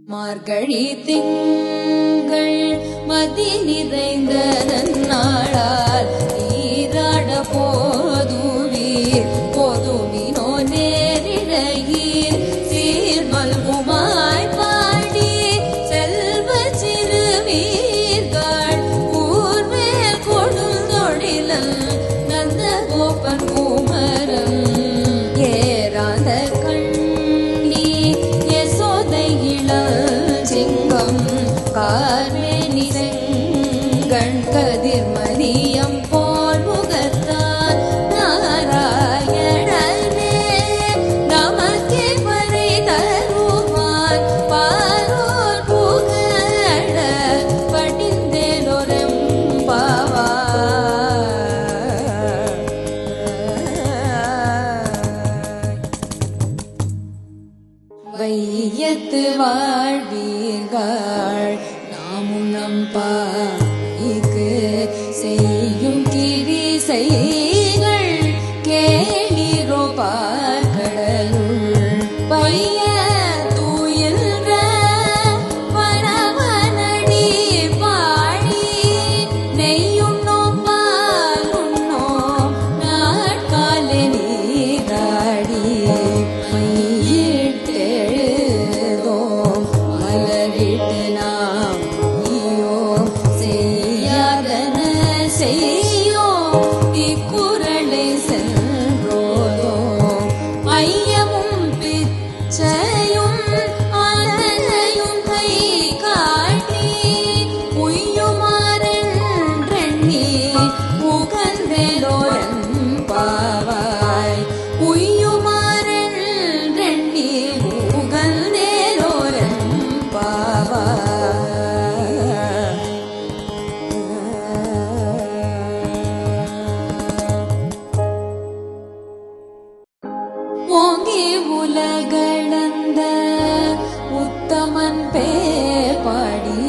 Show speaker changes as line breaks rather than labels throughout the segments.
மார்கழி திங்கள் மதி நிறைந்த நன்னாளால் நீராட போதுவீர் போதுமினோ நேரிழையீர் சீர்மல்குமாய் பாடி செல்வ சிறுவீர்கள் ஊர்மேல் கொடுந்தொழிலன் நந்த கோபன் குமரன் ஏராத கார்மேனி செங்கண் கதிர் மதியம் போல் முகத்தான் நாராயணனே நமக்கே பறை தருவான் பாரோர் புகழ படிந்தேனொரெம்பாவாய். வையத்து வாழ்வீர்கள் நாமும் நம்பாய்க்கு செய்யும் கிரி செய்கள் கேளிரோ பார்க்கடலுள் பைய தூயில்ற பரவனடி பாடி நெய்யும் நோப்பால் உண்ணோம் நாட்காலே நீராடி ஓங்கி உலகளந்த உத்தமன் பேர் பாடி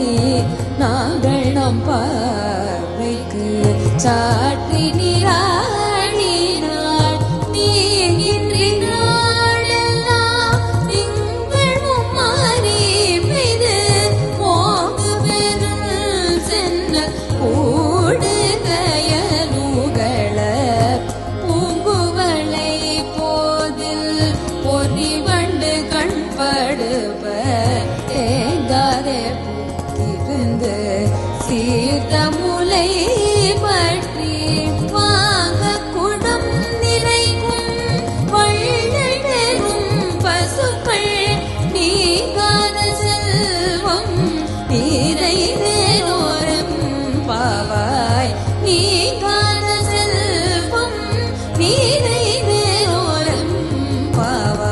நாங்கள் நம் பார்வைக்கு சாற்றி நீராடினாள் நீங்கின்றி நாளெல்லாம் திங்கள் மும்மாறி பெய்து போங்கு பெருள் சென்ன கூடு கயலுகள பூங்குவளை பொறிவண்டு கண்படுவ தேங்காதே புக்கிருந்து சீர்த்த முலை பற்றி வாங்க குடம் நிறைக்கும் வள்ளல் பெறும் பசுக்கள் நீங்காத செல்வம் நிறைவேறோரம் பாவாய் நீங்காத செல்வம் நிறைவேறோரம் பாவாய்.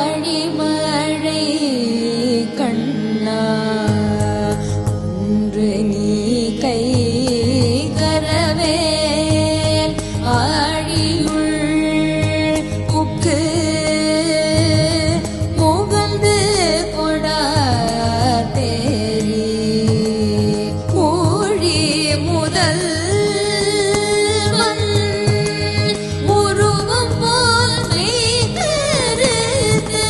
ஆழிமழை கண்ணா ஒன்று நீ கை கரவேல் ஆழியுள் புக்கு முகந்து கொடார் தேரி ஊழி முதல் உருவம் போல் மெய்கருத்து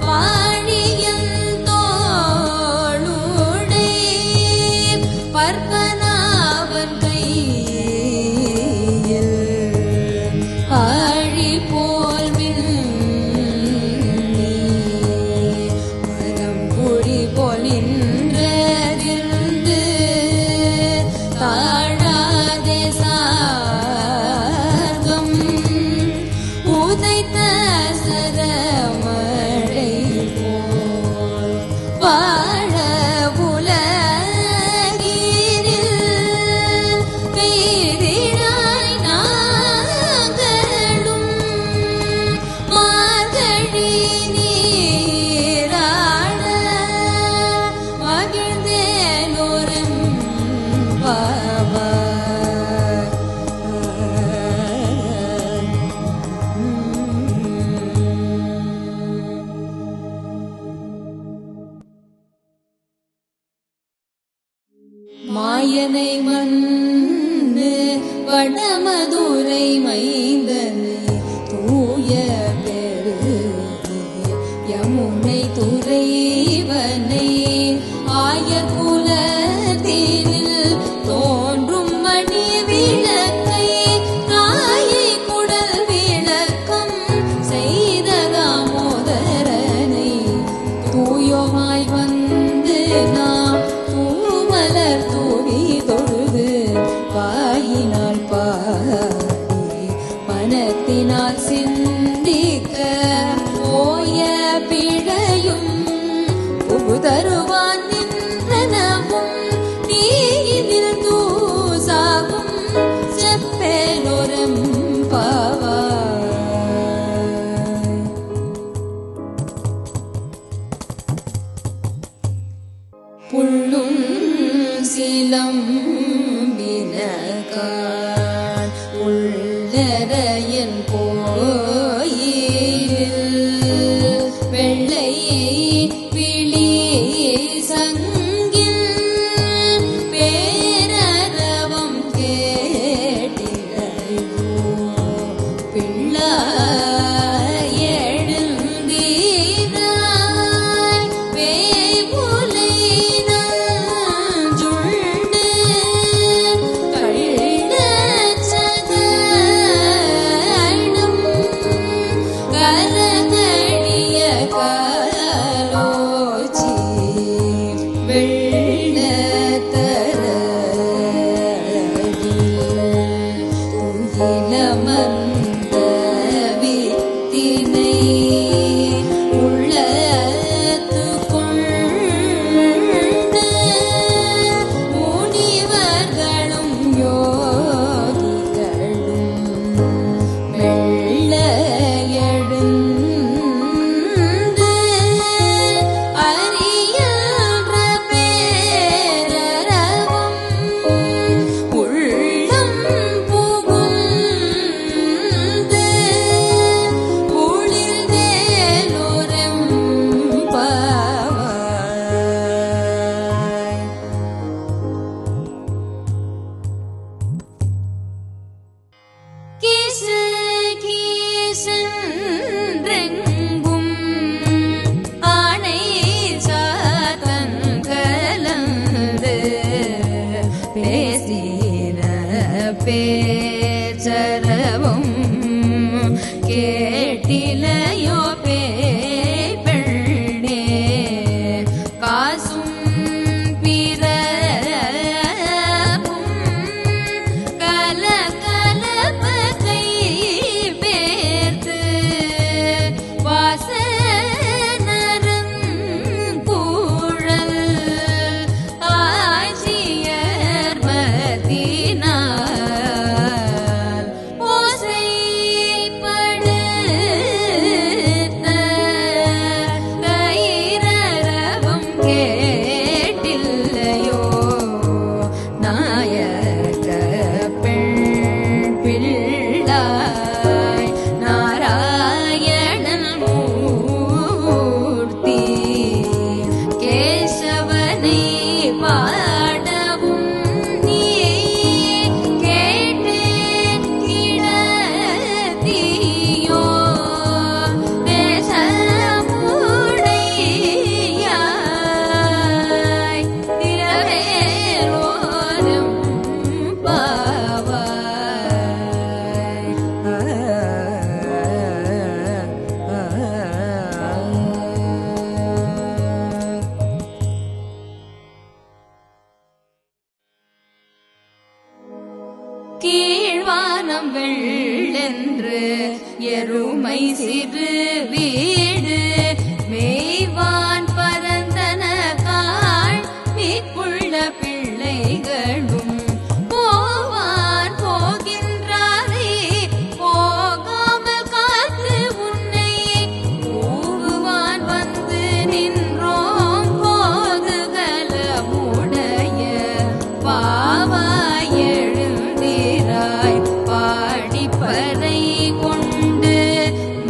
வாழியன் தோளுடை மாயனை மன்னு வடமதுரை மைந்தனை தூய பெரு யமுனை துறைவனை ஆயர் குலத்தினில் தோன்றும் மணி விளக்கை தாயை குடல் விளக்கம் செய்த தாமோதரனை தூயோமாய் வந்து நாம் தூமலர் தூவி தொழுது வாயினால் பாடி மனத்தினால் சிந்திக்க ஓய பிழையும் புகுதருவான் நின்றனவும் நீதில் தூசாகும் செப்பேலோரம் பாவாய். புள்ளும் சிலம்பினகான் உள்ளரையன் கோயில் வெள்ளை விழி சங்கில் பேரரவம் கேட்டிலையோ பிள்ளாய் எழுந்தீராய் வேவுலை நஞ்சுண்டு கள்ளச்சகடம் கலகடிய காலோச்சி துயிலமர்ந்த வித்தினை உள்ளத்து கொண்ட முனிவர்களும் யோகிகளும் மெல்ல எழுந்து அறியன்ற பேரரவம் உள்ளம் புகுந்து குளிர்ந்தேலோரம் பாவாய். கீசு கீசென்றெங்கும் ஆணை சாத்தன் கலந்து பேசின பேச்சரவும் கேட்டிலையோ பெண்ணே காசும் பிறப்பும் கலகலப்பகை பேர்த்து வாசனருங்கூழல் ஆட்சியர் மதினார் ஓசைப்படுத்த தைரரவம் கேட்டில்லையோ நாயக பெண் பிள்ளாய் நாராயணன் மூர்த்தி கேசவனை பாடவும் நீ கேட்டே கிடத்தியோ தேசமுடையாய் திரவேலோரம் பாவாய். கீழ்வானம் வெள்ளென்று எருமை சிறு வீடு மேய்வான் பரந்தன காள் மீக்குள்ள பிள்ளைகளும் போவான் போகின்றாரே போகாமல் காத்து உன்னை கூவுவான் வந்து நின்றோம் போதுகலமுடைய பாவாய் எழுந்திராய் பாடிப்பறை கொண்டு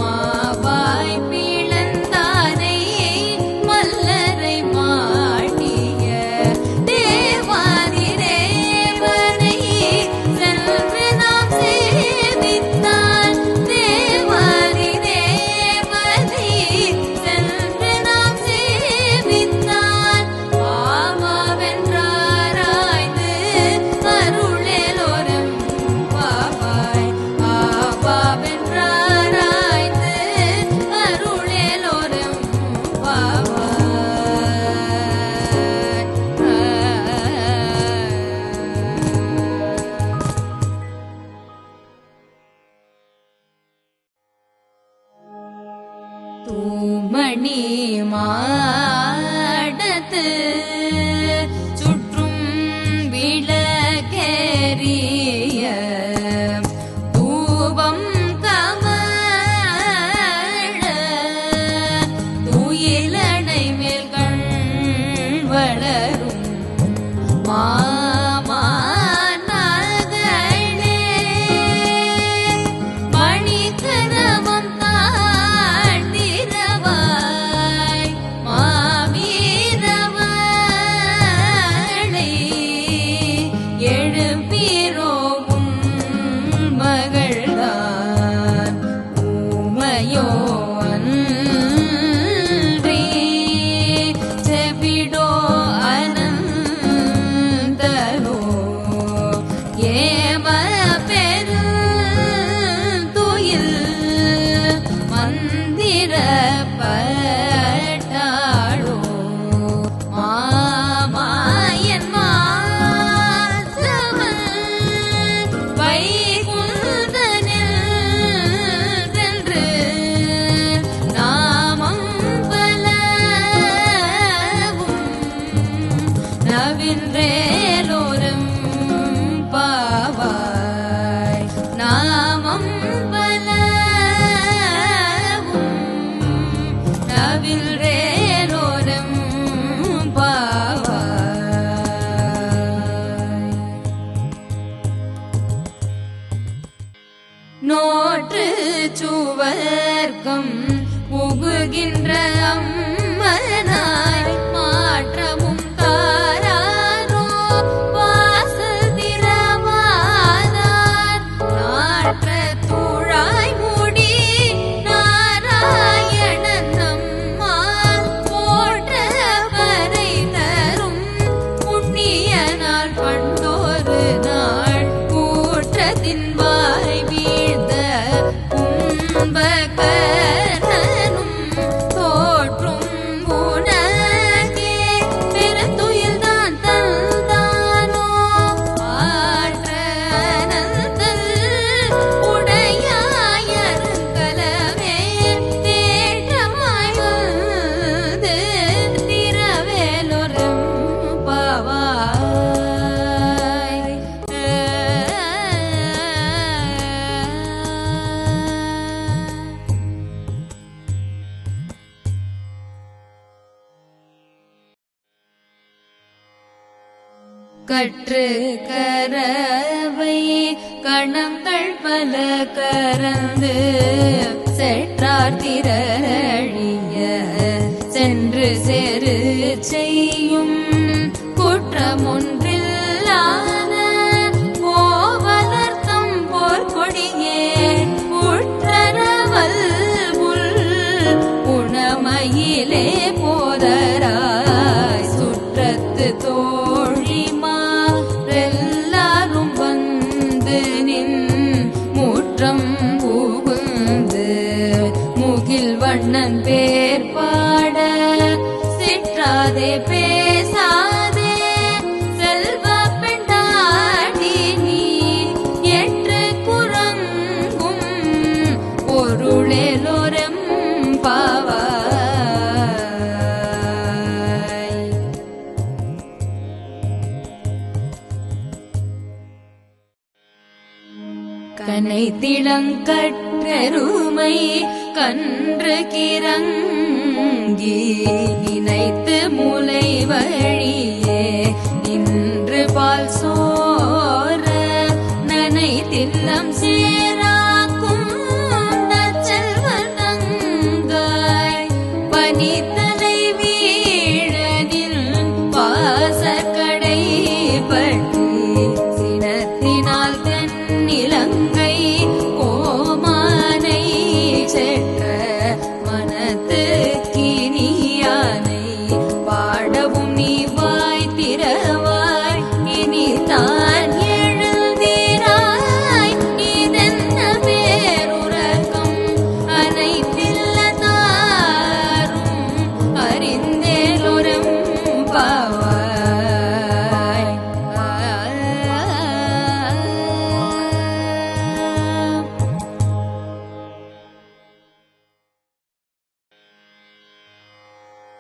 மாவாய் பிளந்தாரை மல்லரை மாட்டிய தேவாதி நோற்று சுவர்க்கம் புகுகின்ற அம்மனாய் மாற்றமும் தாராரோ வாசல் திறவாதார் நாற்ற துழாய் மூடி நாராயணன் நம்மால் போற்ற வரை தரும் புண்ணிய நாள் பண்டோரு நாள் கூற்றத்தின் வாய் வீழ்ந்த கும்பகர்ணனும் தோற்றும் உனக்கே பெருந்துயில்தான் தந்தானோ ஆற்ற அனந்தல் உடையாயருங்கலவே தேற்றமாய் வந்து திரவேலொரும் பாவாய். கற்று கரவை கணங்கள் பல கரந்து செற்றார் திரழிய சென்று சேரு செய்யும் குற்றமொன்றில்லாத கோவலர்த்தம் போர்க்கொடியே உற்றரவல் புல் உணமயிலே போதராய் சுற்றத்து தோழிமாரெல்லாரும் வந்து நின் முற்றம் புகுந்து முகில் வண்ணன் பேர் பாட சிற்றாதே பேசாதே செல்வ பெண்டாடி நீ எற்று குரங்கும் பொருளேலோரம் பாவாய். கனை திளங்கற்றெருமை கன்று கிறங்கி நினைத்து முலை வழியே நின்று பால் சோர நனை தில்லம் சேராக்கும் நற்செல்வனங்காய் பனித்தலை வீழனில் பாசக்கடை பட்டி சினத்தினால் தென்னிலங்கை கோமானை செற்ற மனத்து கினியானை பாடவும் நீ வாய் திறவாய் இனி தான் எழுந்தீராய் இதென்ன பேருறக்கம் அனைத்தில்லதாரும் அறிந்தேலொரும் பாவாய்.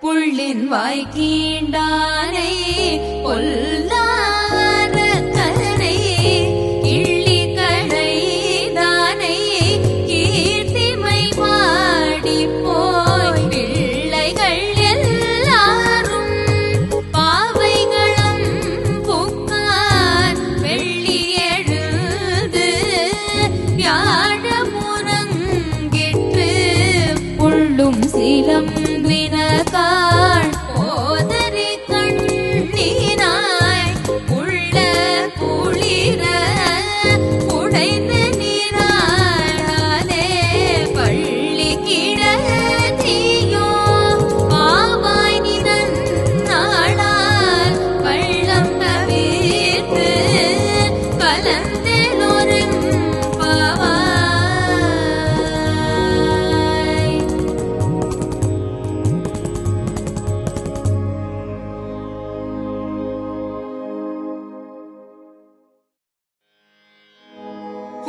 புள்ளின் வாய் கீண்டானை பொல்லாத கரை கிள்ளி களைதானை கீர்த்திமை பாடி போய் பிள்ளைகள் எல்லாரும் பாவைகளும் புக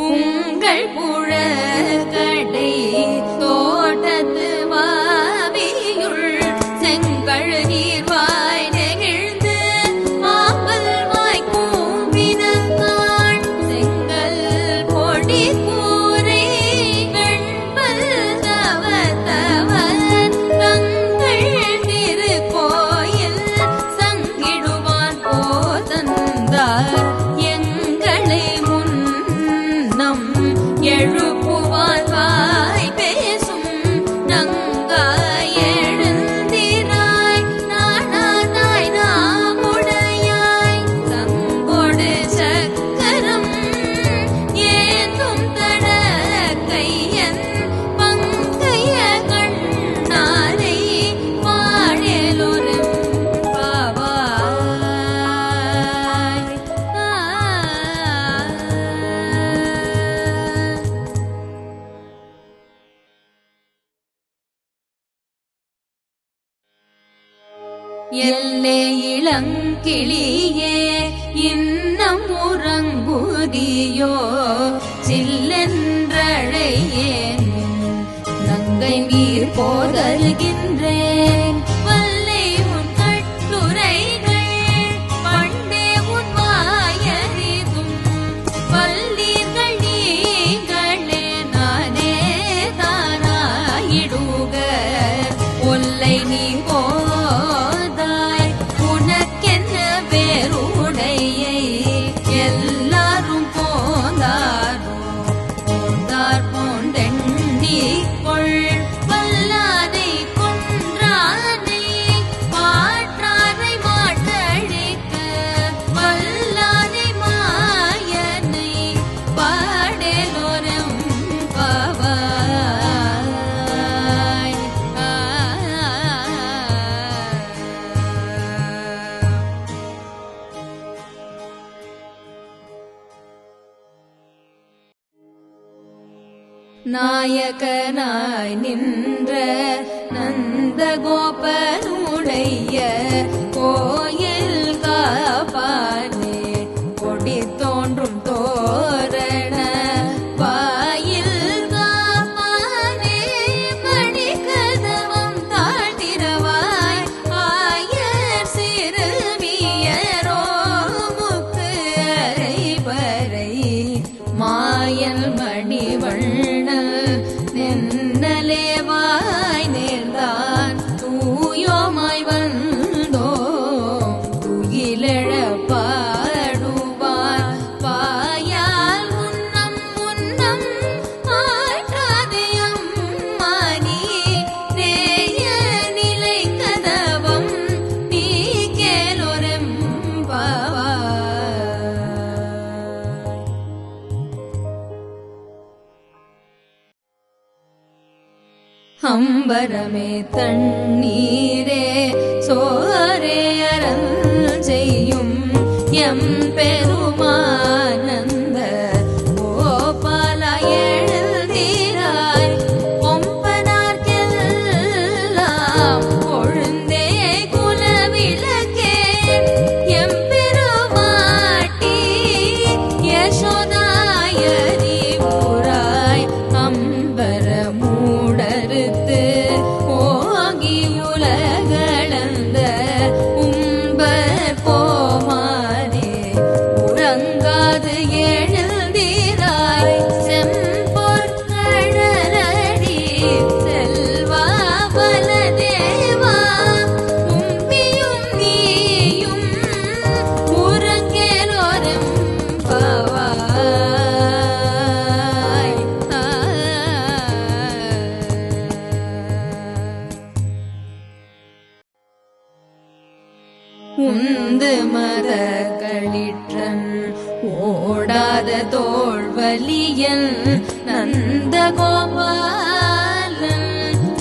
உங்கள் புழக்கடை தோட்டத்து வாவியுள் செங்கழ் நீர்வாய் நெகிழ்ந்து மாம்பல் வாய் கூம்பினகான் செங்கல் பொடி கூரை வெண்பல் தவத்தவர் தங்கள் திருக்கோயில் சங்கிடுவான் போதந்தார் எங்களை முன்னம் எழுப்புவான் வாய் பேசும் நங்காய் எழுந்திராய் நானாதாய் நாமுடையாய் சங்கொடு சக்கரம் ஏந்தும் தடக்கையன் பங்கைய கண்ணாரை வாழலொரும் பாவாய். எல்லே இளங்கிளியே இன்னம் உறங்குதியோ சில்லென்றழையேன் நங்கை நீர் போதருகின்றேன் வல்லை உன் கட்டுரைகள் பண்டே உன் வாயறிதும் வல்லீர்கள் நீங்களே நானே தானாயிடுக ஒல்லை நீ போதாய் உனக்கென்ன வேறுடையை எல்லாரும் போந்தாரோ போந்தார் போந்தெண்ணிக்கொள் வல்லானை கொன்றானை மாற்றானை மாற்றழிக்க வல்லானை மாயனை பாடலோரும் பாவாய். நாயகனாய் நின்ற நந்தகோபனுடைய கோயில் காப்பானே கொடி தோன்றும் தோரண வாயில் காப்பானே மணிக்கதவம் தாழ்த்திரவாய் ஆயர் சிறுமியரோ முக்கு அரைபறை மாயல் மணிவண்ணல் நென்னலேவாய் நேர்ந்தான் தூயோமாய் வந்தோம் துயிலெழ பாடுவார் பாயால் முன்னம் முன்னம் ஆற்றாதே அம்மானி நேய நிலை கதவம் நீ கேளொரும் பாவாய். அம்பரமே தண்ணீரே சோரே அரண் செய்யும் எம் பெருமானந்த கோபால எழுதிராய் கொம்பனார்க்கெல்லாம் கொழுந்தே குலவிளக்கே எம் பெருமாட்டி யசோதாயறிவுராய் அம்பர மூடறுத்து ஓங்கி உலகளந்த உம்பர் கோமானே உறங்காது எழுந்திராய் செம்பொற்கழலடி செல்வா பலதேவா உம்பியும் நீயும் உறங்கேலோரும் பாவாய். உந்து மத களிற்றன் ஓடாத தோள்வலியன் நந்தகோபாலன்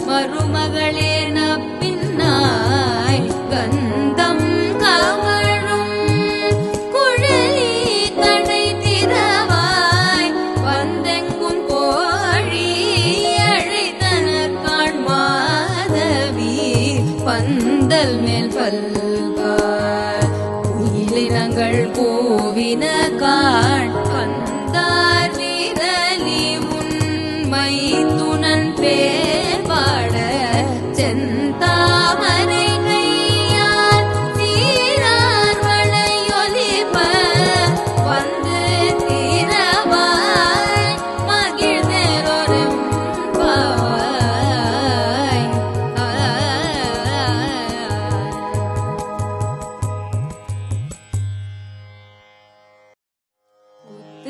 மருமகளே நப்பின்னாய் கந்தம் கவழும் குழலி கடை திறவாய் வந்தெங்கும் கோழி அழைத்தனக்கான் மாதவி பந்தல் மேல் பல்கார் உயிலினங்கள் கூவின காண் வந்தார் வீர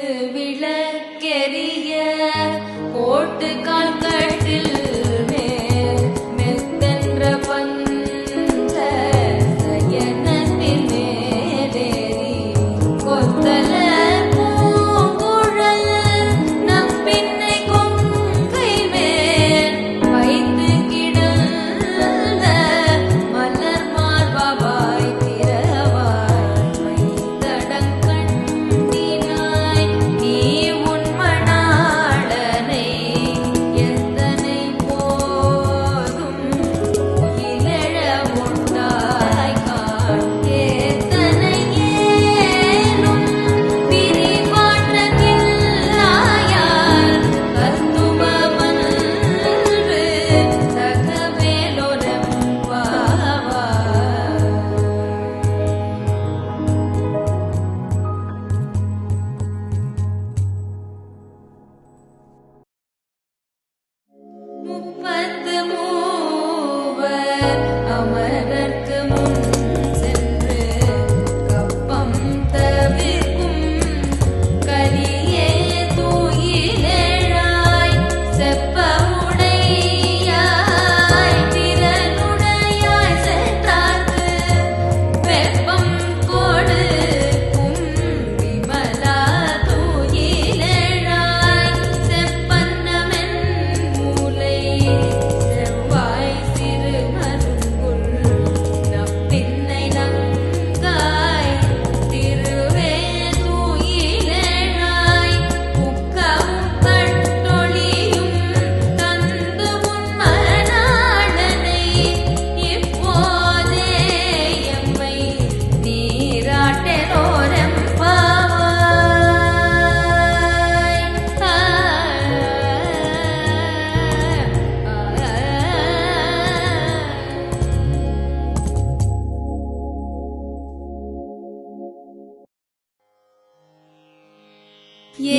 குத்து விளக்கெரிய கோட்டு கால்கட்டில் மேல் மெத்தென்ற பஞ்ச சயனத்தின் மேலேறி கொத்தல பூங்குழல் நம் பின்னை கொங்கை மேல் வைத்து கிடந்த மலர் மார்பாய் திரவாய் வைத்தடங்கண்ணினாய் நீ உன் மணாளனை எத்தனை போதும் இலழ உண்டாய் காண் ஏத்தனை ஏனும் பிரிவாற்றதில்லாயார் கத்துவமன்று தகவேலொரம்பாவாய். முப்பத்து மூவர் அமரர்க்கு முன் சென்று கப்பம் தவிர்க்கும் கரியே தூயிலெழாய் செப்பமுடையாய் திறனுடையாய் சென்றார்க்கு வெப்பம் கொடுக்கும் விமலா தூயிலெழாய் செப்பன்னமென் மூலை செவ்வாய் சிறு மருங்குல் நப்பின்னை நங்காய் திருவே தூயிலெழாய் உக்கவும் கட்டொளியும் தந்து உன் மணாளனை இப்போதே எம்மை நீராட்டலோரம்பாவாய்.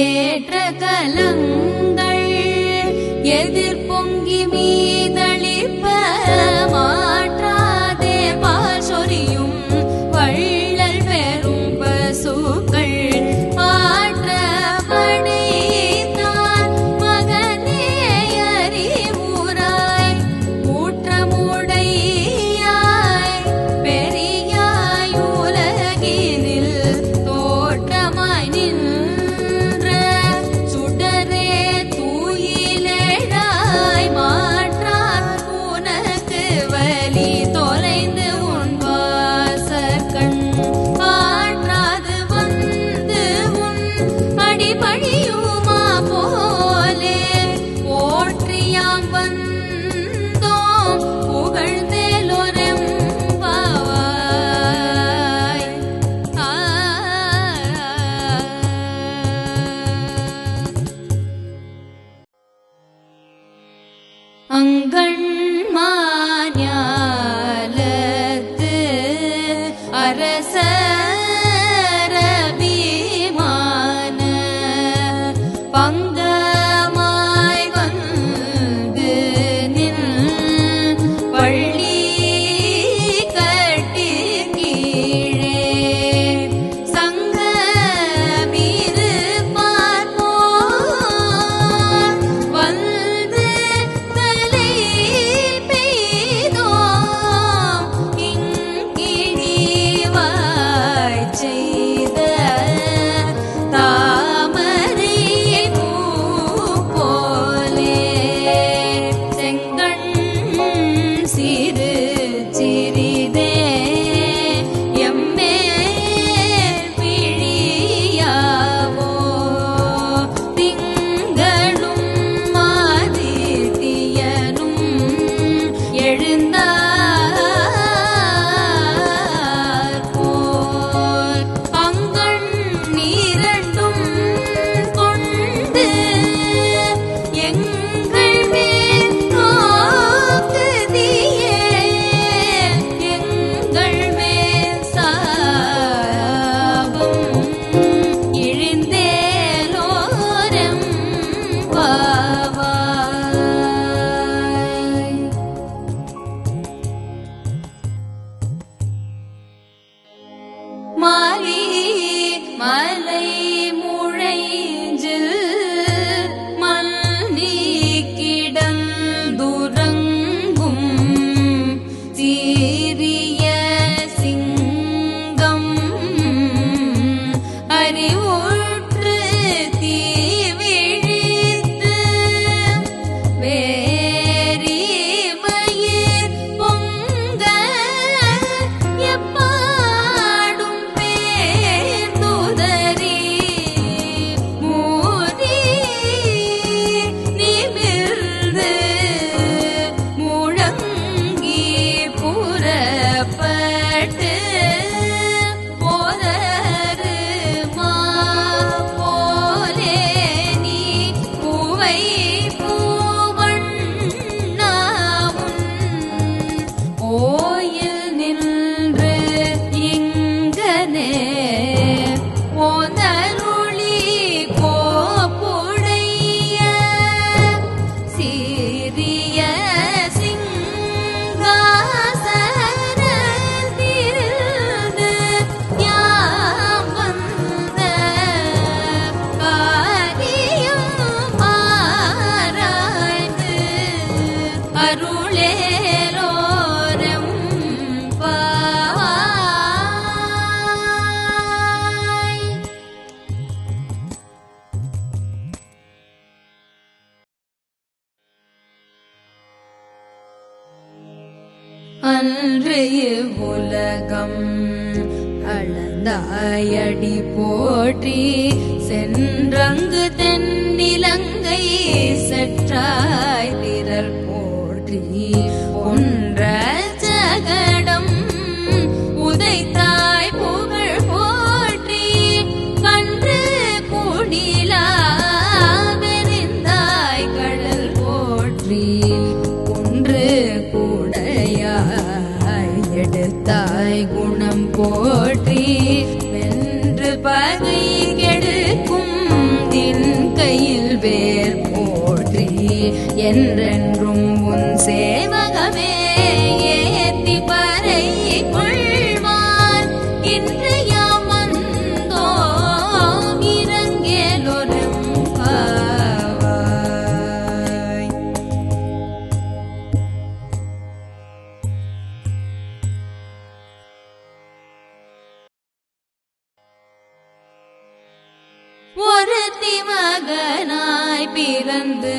ஏற்ற கலங்கள் எதிர் பொங்கி மீதளிப்ப மாற்றாதே பால் சொரியும் வள்ளல் பெரும் பசுக்கள் ஆற்ற படைத்தான் மகனே அறிவுராய் ஊற்றமுடையாய் பெரியாய் உலகினில் தோற்றமாய் நின்ற சுடரே தூயிலெழாய் மாற்றார் உனக்கு வலி தொலைந்து உன் வாசற்கண் ஆற்றாது வந்து உன் அடிபணியுமா போலே போற்றியாம் வந்தோம் புகழ்ந்தேலொரம்பாவாய். அங்கண்மாஞாலத்து அரசரபிமான பங்கமாய் வந்து நின் பள்ளி கட்டி கீழே சங்கமிரு பார்ப்போர் வந்து தலை பெய்தோம் இங்கிழிவாய் செய்த தாமரை பூ போலே செங்கண் சிறு சிறிதே எம்மேல் பிழியாவோ திங்களும் ஆதித்யனும் எழுந்தார் போல் பறிவுற்று தீவிழித்து வேரி மயிர் பொங்க எப்பாடும் பேர்ந்துதறி மூரி நிமிர்ந்து முழங்கி புறப்பட்டு போதருமா போலே நீ பூவை பூவண்ணாமுன் கோயில் நின்று இங்கனே போதருளி கோப்புடைய சீரிய சிங்காசனத்திலிருந்து யாம் வந்த காரியம் ஆராய்ந்து அருளேலோரம் பாய். அன்று இவ்வுலகம் அளந்தாயடி போற்றி சென்றங்கு தென்னிலங்கை செற்றாய் திரள் போற்றி ஒன்ற ஜகடம் உதைத்தாய் புகழ் போற்றி கன்று குடிலா வெறிந்தாய் கடல் போற்றி ஒன்று கூடையாய் எடுத்தாய் குணம் போற்றி வென்று பகை கெடுக்கும் தின் கையில் வேர் போற்றி என்றென்றும் உன் சேவகமே ஏத்தி பறை கொள்வார் இன்று யாம் வந்தோம் இறங்கேலொரும் பாவாய். ஒருத்தி மகனாய் பிறந்து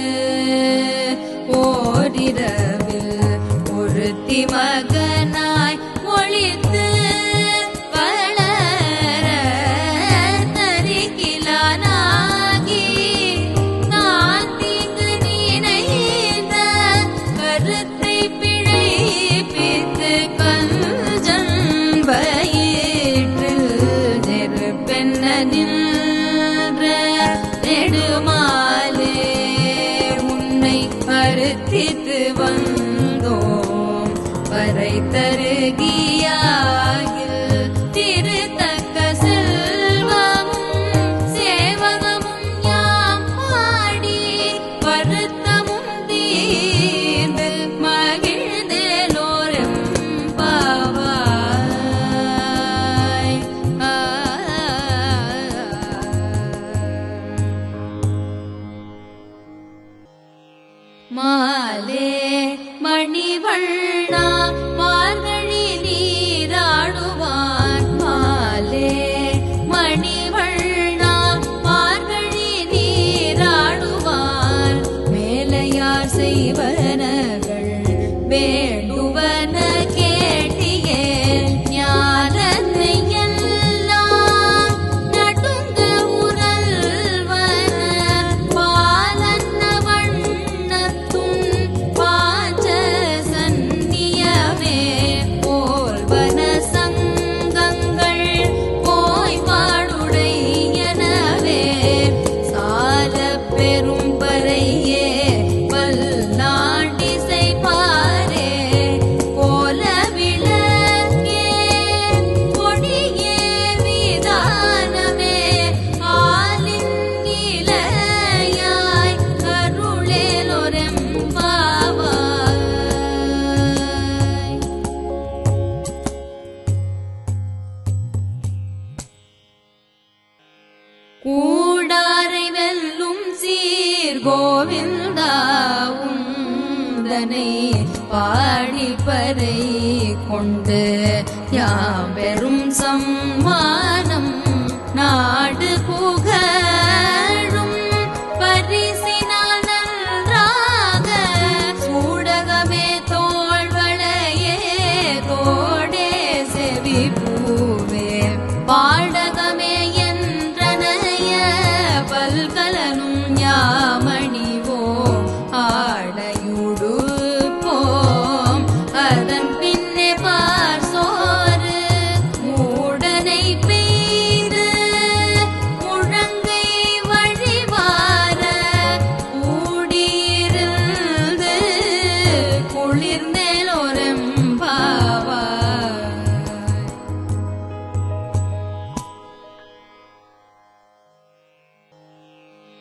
ஓரிரவில் ஒருத்தி மகனாய் ஒளித்து வளர தரிக்கிலானாகி நான் தீங்கு நினைந்த கருத்தை பிழைப்பித்து கஞ்சன் வயிற்றில் நெருப்பென்ன நின்ற நெடுமாலே உன்னை அறுத்தித்து வந்தோம் வரை தருகியாகில் திருத்தக்க செல்வமும் சேவகமும் யாம் பாடி வருத்தமும் தீர்ந்து மகிழ்ந்தேலோரம் பாவாய். மாலே மணிவண்ணா மார்கழி நீராடுவான் மாலே மணிவண்ணா மார்கழி நீராடுவான் மேலையார் செய்வனகள் வேண்டுவன கேட்டியே ஞானத்தை எல்லாம் நடுங்க உரல்வன பாலன்ன வண்ணத்துன் பாஞ்ச சந்நியமே போல்வன சங்கங்கள் போய்பாடுடையனவே சால பெரும்பறையே வல்லாண்டிசை பாரே கோல விளக்கே கொடியே விதானமே ஆலின் நிலையாய் கருளேலொரம் பாவாய். கூடாரை வெல்லும் சீர் கோவிந்தா உந்தனை பாடிப்பறை கொண்டு யாம் பெரும் சம்மானம் நாடு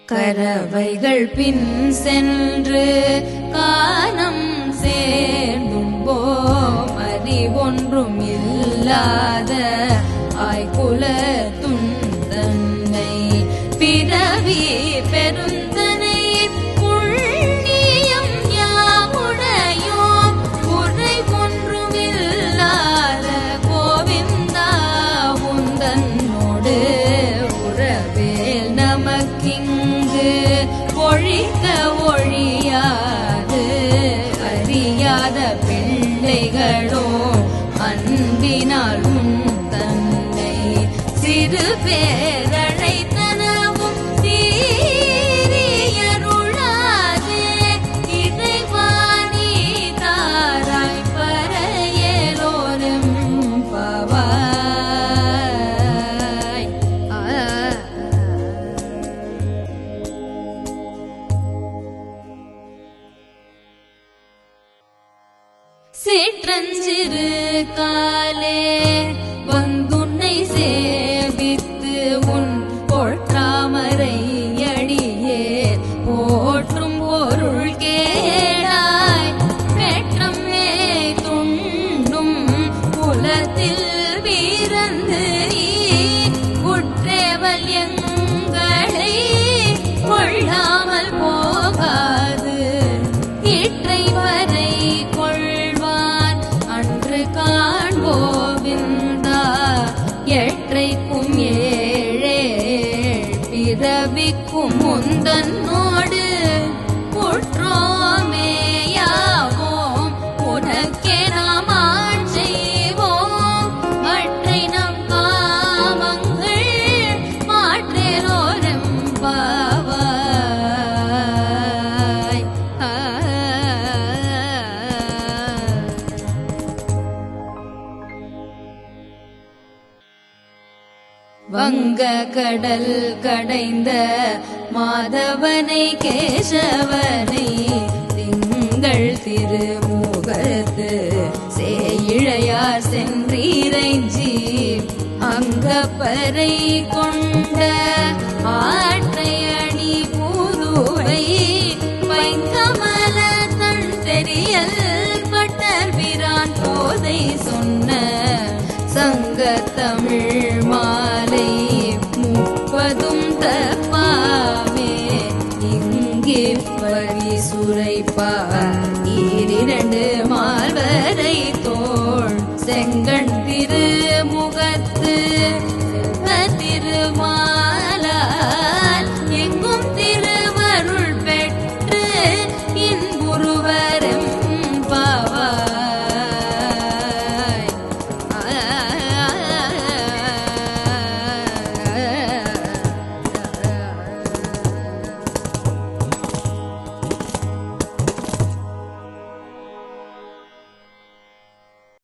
கரவைகள் பின் சென்று கானம் சேர்ந்தும்போ மறி ஒன்றும் இல்லாத ஆய்குல துந்தன்னை பிறவி பெருந்தனை புண்ணியம் யாவுடையோம் குறை ஒன்றும் இல்லாத கோவிந்தா உந்தன்னோடு உறவேல் நமக்கிங்கு ஒழிக்க ஒழியாது அறியாத பிள்ளைகளோ அன்பினால் உந்தன்னை சிறு பேரழைத்தனவும் சீரியருளாதே இறைவாணி தாராய் பரையலோரும் பவாய். சிற்றஞ்சிறு காலே வந்துன்னை சேவித்து உன் பொற்றாமரை அடியே போற்றும் பொருள் கேடாய் பெற்றம் துண்ணும் குலத்தில் வீரந்து குற்றேவல் எங்களை கொள்ளாமல் போகாது இற்றை வரை கொள்வான் அன்று காண்போவிந்தா எற்றைக்கும் ஏழே பிறவிக்கும் முந்தன்னோடு குற்றோமேயாவோம் உனக்கே நாம் ஆட்செய்வோம் மற்றை நம் காமங்கள் மாற்றேரோரம் பாவாய். வங்க கடல் கடைந்த மாதவனை கேசவனை திங்கள் திருமுகத்து சேயிழையார் சென்றீரைஞ்சி அங்கப்பறை கொண்ட ஆற்றை அணி பூதுவை பைங்கமல தன் தெரியல் பட்டர் பிரான் போதை சொன்ன சங்கத்தமிழ்